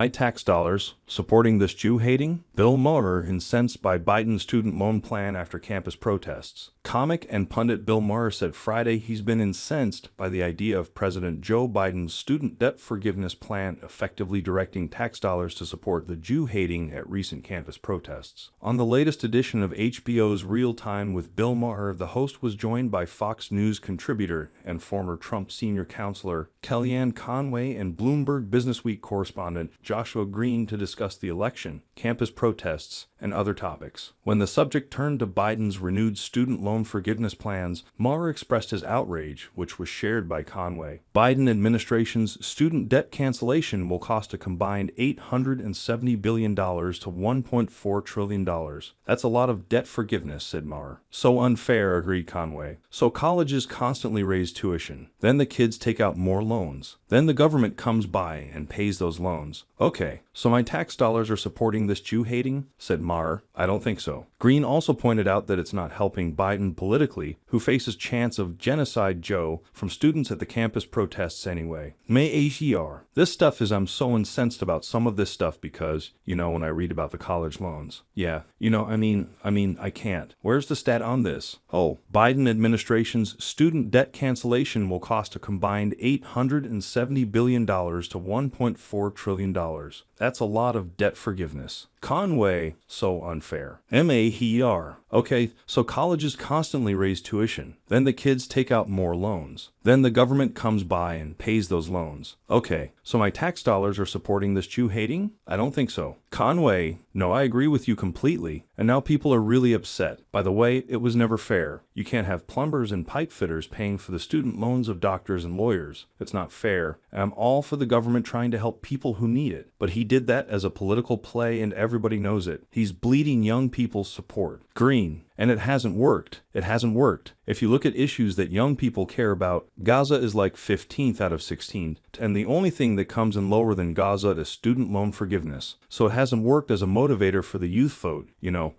My tax dollars supporting this Jew-hating? Bill Maher incensed by Biden's student loan plan after campus protests. Comic and pundit Bill Maher said Friday he's been incensed by the idea of President Joe Biden's student debt forgiveness plan effectively directing tax dollars to support the Jew-hating at recent campus protests. On the latest edition of HBO's Real Time with Bill Maher, the host was joined by Fox News contributor and former Trump senior counselor Kellyanne Conway and Bloomberg Businessweek correspondent Joshua Green to discuss the election, campus protests, and other topics. When the subject turned to Biden's renewed student loan forgiveness plans, Maher expressed his outrage, which was shared by Conway. Biden administration's student debt cancellation will cost a combined $870 billion to $1.4 trillion. That's a lot of debt forgiveness, said Maher. So unfair, agreed Conway. So colleges constantly raise tuition. Then the kids take out more loans. Then the government comes by and pays those loans. Okay, so my tax dollars are supporting this Jew-hating? Said Maher. I don't think so. Green also pointed out that it's not helping Biden politically, who faces chants of Genocide Joe from students at the campus protests anyway. Maher. This stuff is I'm so incensed about some of this stuff because, when I read about the college loans. Yeah, I can't. Where's the stat on this? Oh, Biden administration's student debt cancellation will cost a combined $870 billion to $1.4 trillion. That's a lot of debt forgiveness. Conway, so unfair. Maher. Okay, so colleges constantly raise tuition. Then the kids take out more loans. Then the government comes by and pays those loans. Okay, so my tax dollars are supporting this Jew-hating? I don't think so. Conway, no, I agree with you completely. And now people are really upset. By the way, it was never fair. You can't have plumbers and pipe fitters paying for the student loans of doctors and lawyers. It's not fair. And I'm all for the government trying to help people who need it. But he did that as a political play and everybody knows it. He's bleeding young people's support. Green. And it hasn't worked. It hasn't worked. If you look at issues that young people care about, Gaza is like 15th out of 16, and the only thing that comes in lower than Gaza is student loan forgiveness. So it hasn't worked as a motivator for the youth vote,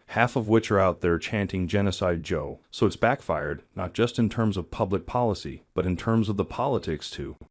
half of which are out there chanting Genocide Joe. So it's backfired, not just in terms of public policy, but in terms of the politics too.